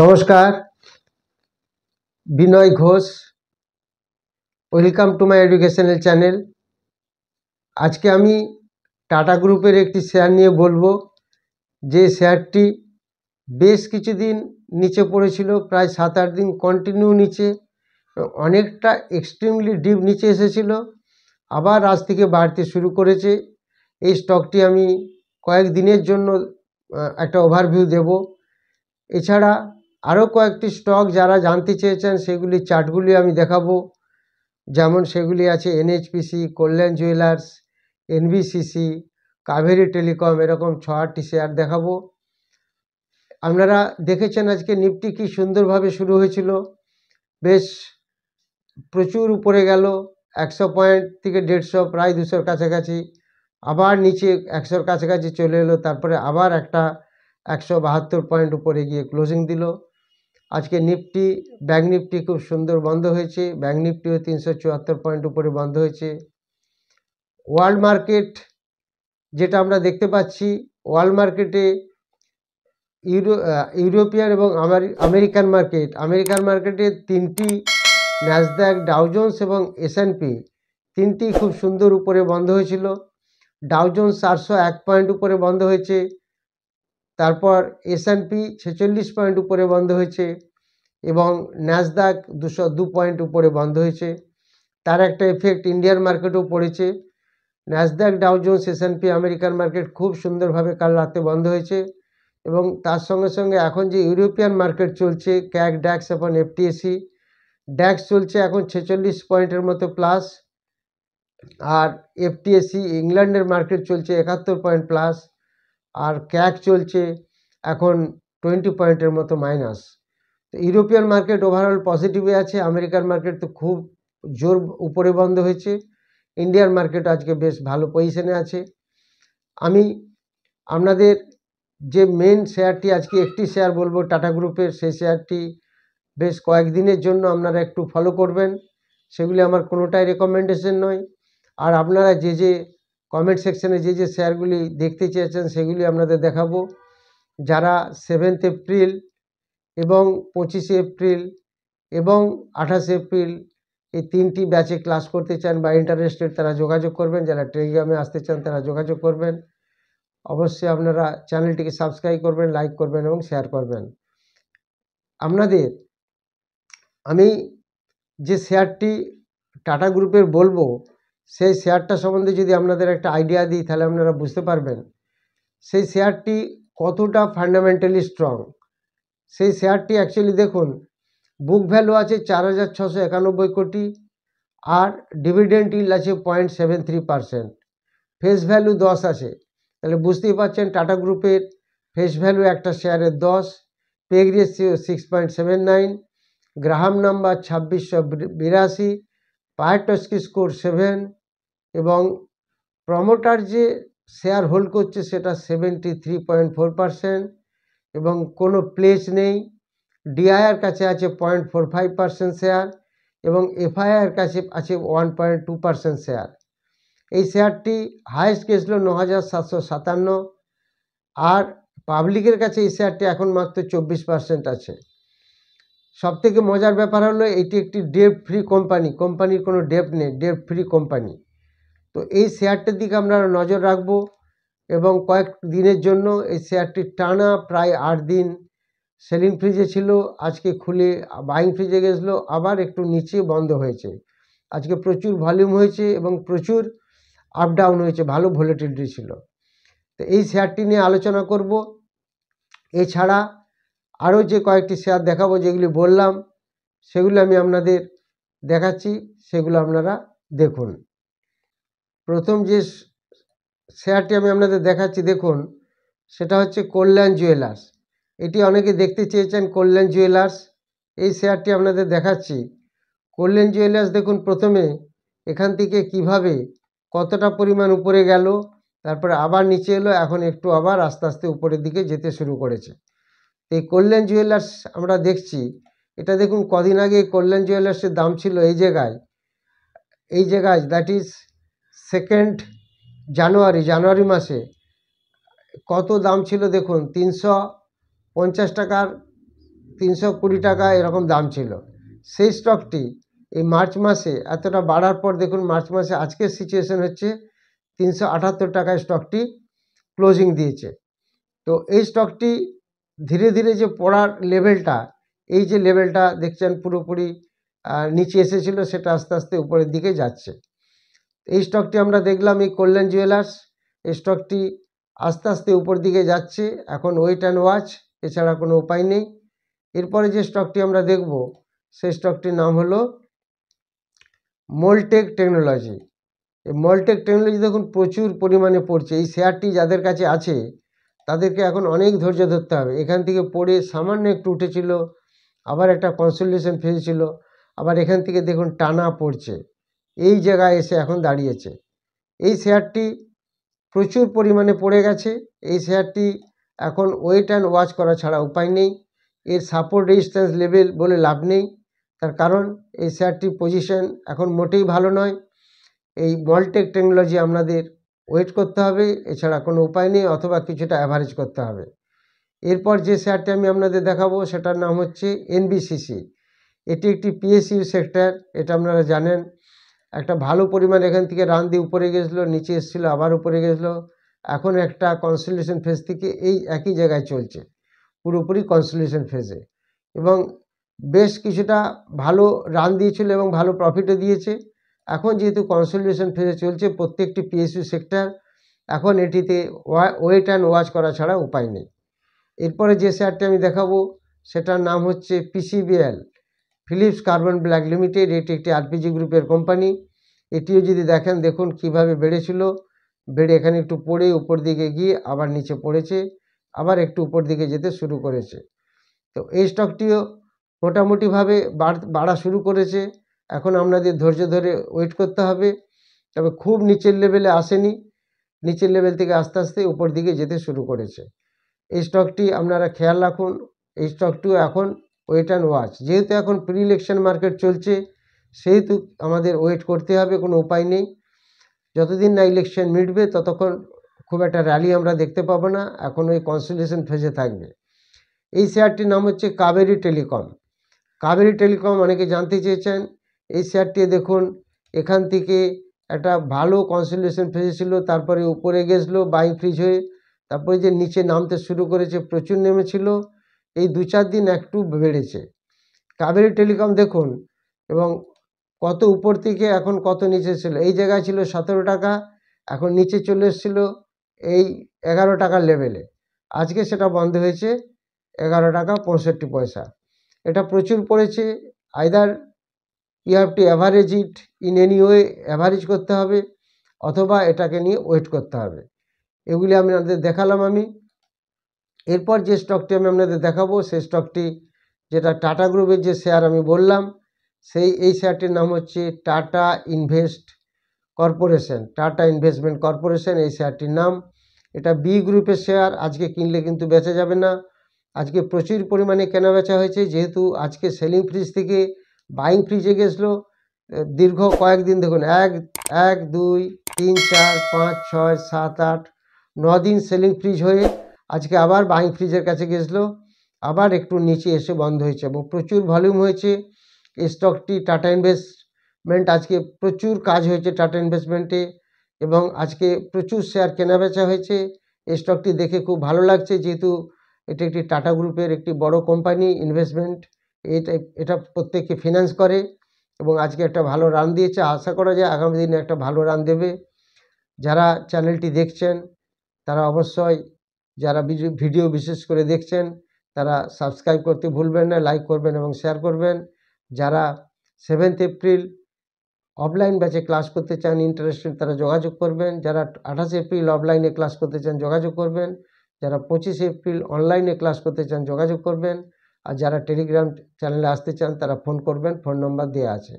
নমস্কার, Binoy Ghosh. Welcome to my educational channel. আজকে আমি টাটা গ্রুপের একটি শেয়ার নিয়ে বলবো, যে শেয়ারটি বেশ কিছুদিন নিচে পড়েছিল, প্রায় 7-8 দিন কন্টিনিউ নিচে, অনেকটা এক্সট্রিমলি ডিপ নিচে এসেছিল, আবার আজ থেকে বাড়তে শুরু করেছে। এই স্টকটি আমি কয়েক দিনের জন্য একটা ওভারভিউ দেব। এছাড়া আরও কয়েকটি স্টক যারা জানতে চেয়েছেন সেগুলি চার্টগুলি আমি দেখাবো। যেমন সেগুলি আছে এনএইচপিসি, কল্যাণ জুয়েলার্স, এনবিসিসি, কাবেরী টেলিকম, এরকম 6-8টি শেয়ার দেখাবো। আপনারা দেখেছেন আজকে নিফটি কি সুন্দরভাবে শুরু হয়েছিল, বেশ প্রচুর উপরে গেল, 100 পয়েন্ট থেকে 150, প্রায় 200-র কাছাকাছি, আবার নিচে 100-র কাছাকাছি চলে এলো, তারপরে আবার একটা 172 পয়েন্ট উপরে গিয়ে ক্লোজিং দিল। আজকে নিফটি, ব্যাঙ্ক নিফটি খুব সুন্দর বন্ধ হয়েছে, ব্যাঙ্ক নিফটিও 374 পয়েন্ট উপরে বন্ধ হয়েছে। ওয়ার্ল্ড মার্কেট যেটা আমরা দেখতে পাচ্ছি, ওয়ার্ল্ড মার্কেটে ইউরোপিয়ান এবং আমেরিকান মার্কেটে তিনটি, ন্যাসড্যাক, ডাউ জোন্স এবং এসএনপি, তিনটি খুব সুন্দর উপরে বন্ধ হয়েছিল। ডাউ জোন্স 401 পয়েন্ট উপরে বন্ধ হয়েছে, তারপর এসএনপি 46 পয়েন্ট উপরে বন্ধ হয়েছে এবং ন্যাসডাক 202 পয়েন্ট উপরে বন্ধ হয়েছে। তার একটা এফেক্ট ইন্ডিয়ান মার্কেটেও পড়েছে। Nasdaq, Dow Jones, S and P, American market খুব সুন্দরভাবে কাল রাতে বন্ধ হয়েছে এবং তার সঙ্গে সঙ্গে এখন যে ইউরোপিয়ান মার্কেট চলছে, ক্যাক, ড্যাক্স এবং এফটিএসি, ড্যাক্স চলছে এখন 46 পয়েন্টের মতো প্লাস, আর এফটিএসি ইংল্যান্ডের মার্কেট চলছে 71 পয়েন্ট প্লাস, আর ক্যাক চলছে এখন 20 পয়েন্টের মতো মাইনাস। তো ইউরোপিয়ান মার্কেট ওভারঅল পজিটিভে আছে, আমেরিকান মার্কেট তো খুব জোর উপরে বন্ধ হয়েছে, ইন্ডিয়ান মার্কেট আজকে বেশ ভালো পজিশনে আছে। আমি আপনাদের যে মেন শেয়ারটি, আজকে একটি শেয়ার বলবো টাটা গ্রুপের, সেই শেয়ারটি বেশ কয়েকদিনের জন্য আপনারা একটু ফলো করবেন। সেগুলি আমার কোনোটাই রেকমেন্ডেশন নয়। আর আপনারা যে কমেন্ট সেকশনে যে শেয়ারগুলি দেখতে চেয়েছেন সেগুলি আপনাদের দেখাবো। যারা 7 এপ্রিল এবং 25 এপ্রিল এবং 28 এপ্রিল এই 3টি ব্যাচে ক্লাস করতে চান বা ইন্টারেস্টেড, তারা যোগাযোগ করবেন। যারা টেলিগ্রামে আসতে চান তারা যোগাযোগ করবেন। অবশ্যই আপনারা চ্যানেলটিকে সাবস্ক্রাইব করবেন, লাইক করবেন এবং শেয়ার করবেন। আপনাদের আমি যে শেয়ারটি টাটা গ্রুপের বলবো, সেই শেয়ারটা সম্বন্ধে যদি আপনাদের একটা আইডিয়া দিই, তাহলে আপনারা বুঝতে পারবেন সেই শেয়ারটি কতটা ফান্ডামেন্টালি স্ট্রং। সেই শেয়ারটি অ্যাকচুয়ালি দেখুন, বুক ভ্যালু আছে 4,691 কোটি, আর ডিভিডেন্ড ইল্ড আছে 0.73%, ফেস ভ্যালু 10 আছে। তাহলে বুঝতেই পারছেন টাটা গ্রুপের ফেস ভ্যালু একটা শেয়ারের 10, PEG ratio 6.79, Graham number 2682, Piotroski score 7 এবং প্রমোটার যে শেয়ার হোল্ড করছে সেটা 73.4% এবং কোনো প্লেস নেই। ডিআইআর কাছে আছে 0.45% শেয়ার এবং এফআইআর কাছে আছে 1.2% শেয়ার। এই শেয়ারটি হাইয়েস্ট গেছিল 9,757, আর পাবলিকের কাছে এই শেয়ারটি এখন মাত্র 24% আছে। সবথেকে মজার ব্যাপার হলো এটি একটি ডেট ফ্রি কোম্পানির কোনো ডেট নেই, ডেট ফ্রি কোম্পানি। তো এই শেয়ারটার দিকে আমরা নজর রাখবো এবং কয়েক দিনের জন্য এই শেয়ারটি টানা প্রায় 8 দিন সেলিং ফ্রিজে ছিল, আজকে খুলে বাইং ফ্রিজে গেছিলো, আবার একটু নিচে বন্ধ হয়েছে। আজকে প্রচুর ভলিউম হয়েছে এবং প্রচুর আপ ডাউন হয়েছে, ভালো ভলিটিলিটি ছিল। তো এই শেয়ারটি নিয়ে আলোচনা করব। এছাড়া আরও যে কয়েকটি শেয়ার দেখাবো, যেগুলি বললাম সেগুলো আমি আপনাদের দেখাচ্ছি, সেগুলো আপনারা দেখুন। প্রথম যে শেয়ারটি আমি আপনাদের দেখাচ্ছি, দেখুন, সেটা হচ্ছে কল্যাণ জুয়েলার্স। এটি অনেকে দেখতে চেয়েছেন, কল্যাণ জুয়েলার্স। এই শেয়ারটি আপনাদের দেখাচ্ছি। কল্যাণ জুয়েলার্স দেখুন, প্রথমে এখান থেকে কিভাবে কতটা পরিমাণ উপরে গেল, তারপরে আবার নিচে এলো, এখন একটু আবার আস্তে আস্তে উপরের দিকে যেতে শুরু করেছে। এই কল্যাণ জুয়েলার্স আমরা দেখছি, এটা দেখুন কদিন আগে কল্যাণ জুয়েলার্সের দাম ছিল এই জায়গায়, দ্যাট ইজ 2 জানুয়ারি মাসে কত দাম ছিল দেখুন, 350 টাকার 320 টাকা এরকম দাম ছিল। সেই স্টকটি এই মার্চ মাসে এতটা বাড়ার পর দেখুন মার্চ মাসে আজকের সিচুয়েশন হচ্ছে 378 টাকায় স্টকটি ক্লোজিং দিয়েছে। তো এই স্টকটি ধীরে ধীরে যে পড়ার লেভেলটা, এই যে লেভেলটা দেখছেন পুরোপুরি নিচে এসেছিল, সেটা আস্তে আস্তে উপরের দিকে যাচ্ছে। এই স্টকটি আমরা দেখলাম এই কল্যাণ জুয়েলার্স, এই স্টকটি আস্তে আস্তে উপর দিকে যাচ্ছে। এখন ওয়েট অ্যান্ড ওয়াচ, এছাড়া কোনো উপায় নেই। এরপরে যে স্টকটি আমরা দেখব সেই স্টকটির নাম হলো মোল্টেক টেকনোলজি। এই মোল্টেক টেকনোলজি দেখুন প্রচুর পরিমাণে পড়ছে। এই শেয়ারটি যাদের কাছে আছে তাদেরকে এখন অনেক ধৈর্য ধরতে হবে। এখান থেকে পড়ে সামান্য একটু উঠেছিল, আবার একটা কনসোলিডেশন ফেজ ছিল, আবার এখান থেকে দেখুন টানা পড়ছে, এই জায়গায় এসে এখন দাঁড়িয়েছে। এই শেয়ারটি প্রচুর পরিমাণে পড়ে গেছে। এই শেয়ারটি এখন ওয়েট অ্যান্ড ওয়াচ করা ছাড়া উপায় নেই। এর সাপোর্ট রেজিস্ট্যান্স লেভেল বলে লাভ নেই, তার কারণ এই শেয়ারটির পজিশন এখন মোটেই ভালো নয়। এই মলটেক টেকনোলজি আপনাদের ওয়েট করতে হবে, এছাড়া কোনো উপায় নেই, অথবা কিছুটা অ্যাভারেজ করতে হবে। এরপর যে শেয়ারটি আমি আপনাদের দেখাবো সেটার নাম হচ্ছে এনবিসিসি। এটি একটি পিএসইউ সেক্টর, এটা আপনারা জানেন। একটা ভালো পরিমাণ এখান থেকে রান দিয়ে উপরে গেছিলো, নিচে এসেছিলো, আবার উপরে গেছিলো। এখন একটা কনসোলিডেশন ফেজ থেকে এই একই জায়গায় চলছে, পুরোপুরি কনসোলিডেশন ফেজে, এবং বেশ কিছুটা ভালো রান দিয়েছিল এবং ভালো প্রফিটও দিয়েছে। এখন যেহেতু কনসোলিডেশন ফেজে চলছে প্রত্যেকটি পিএসইউ সেক্টর, এখন এটিতে ওয়েট অ্যান্ড ওয়াচ করা ছাড়া উপায় নেই। এরপরে যে শেয়ারটি আমি দেখাবো সেটার নাম হচ্ছে PCBL, Phillips Carbon Black Limited. এটি একটি আরপিজি গ্রুপের কোম্পানি। এটিও যদি দেখেন, দেখুন কিভাবে বেড়েছিল, বেড়ে এখানে একটু পড়ে উপর দিকে গিয়ে আবার নিচে পড়েছে, আবার একটু উপর দিকে যেতে শুরু করেছে। তো এই স্টকটিও মোটামুটিভাবে বাড়া শুরু করেছে। এখন আপনাদের ধৈর্য ধরে ওয়েট করতে হবে, তবে খুব নিচের লেভেলে আসেনি, নিচের লেভেল থেকে আস্তে আস্তে উপর দিকে যেতে শুরু করেছে। এই স্টকটি আপনারা খেয়াল রাখুন। এই স্টকটিও এখন ওয়েট অ্যান্ড ওয়াচ, যেহেতু এখন প্রি ইলেকশন মার্কেট চলছে সেহেতু আমাদের ওয়েট করতে হবে, কোনো উপায় নেই। যতদিন না ইলেকশন মিটবে ততক্ষণ খুব একটা র্যালি আমরা দেখতে পাবো না, এখন ওই কনসোলিডেশন ফেজে থাকবে। এই শেয়ারটির নাম হচ্ছে কাবেরী টেলিকম। কাবেরী টেলিকম অনেকে জানতে চেয়েছেন। এই শেয়ারটি দেখুন এখান থেকে একটা ভালো কনসোলিডেশন ফেজে ছিল, তারপরে উপরে গেছিলো বাইং ফ্রিজ হয়ে, তারপরে যে নিচে নামতে শুরু করেছে, প্রচুর নেমেছিল, এই 2-4 দিন একটু বেড়েছে কাবেরী টেলিকম দেখুন, এবং কত উপর থেকে এখন কত নিচে ছিল। এই জায়গায় ছিল 17 টাকা, এখন নিচে চলে এসেছিল এই 11 টাকার লেভেলে। আজকে সেটা বন্ধ হয়েছে 11 টাকা 65 পয়সা। এটা প্রচুর পড়েছে। Either you have to average it in any way, average করতে হবে, অথবা এটাকে নিয়ে ওয়েট করতে হবে। এগুলি আপনাদের দেখালাম আমি। এরপর যে স্টকটি আমি আপনাদের দেখাবো সেই স্টকটি, যেটা টাটা গ্রুপের যে শেয়ার আমি বললাম, এই শেয়ারটির নাম হচ্ছে tata invest corporation, tata investment corporation এই শেয়ারটির নাম। এটা বি গ্রুপের শেয়ার। আজকে কিনলে কিন্তু বেচা যাবে না। আজকে প্রচুর পরিমাণে কেনা বেচা হয়েছে, যেহেতু আজকে সেলিং ফ্রিজ থেকে বাইং ফ্রিজে গেছিলো। দীর্ঘ কয়েকদিন দেখুন 1, 2, 3, 4, 5, 6, 7, 8, 9 দিন সেলিং ফ্রিজ হয়ে আজকে আবার বাইং ফ্রিজের কাছে গেছিলো, আবার একটু নিচে এসে বন্ধ হয়েছে এবং প্রচুর ভলিউম হয়েছে। এই স্টকটি টাটা ইনভেস্টমেন্ট, আজকে প্রচুর কাজ হয়েছে টাটা ইনভেস্টমেন্টে, এবং আজকে প্রচুর শেয়ার কেনা বেচা হয়েছে। এই স্টকটি দেখে খুব ভালো লাগছে, যেহেতু এটি একটি টাটা গ্রুপের একটি বড় কোম্পানি ইনভেস্টমেন্ট, এটা প্রত্যেককে ফিনান্স করে, এবং আজকে একটা ভালো রান দিয়েছে। আশা করা যায় আগামী দিনে একটা ভালো রান দেবে। যারা চ্যানেলটি দেখছেন তারা অবশ্যই, যারা ভিডিও বিশেষ করে দেখছেন তারা সাবস্ক্রাইব করতে ভুলবেন না, লাইক করবেন এবং শেয়ার করবেন। যারা 7 এপ্রিল অফলাইন ব্যাচে ক্লাস করতে চান ইন্টারেস্টেড, তারা যোগাযোগ করবেন। যারা 28 এপ্রিল অফলাইনে ক্লাস করতে চান যোগাযোগ করবেন। যারা 25 এপ্রিল অনলাইনে ক্লাস করতে চান যোগাযোগ করবেন। আর যারা টেলিগ্রাম চ্যানেলে আসতে চান তারা ফোন করবেন, ফোন নম্বর দেওয়া আছে।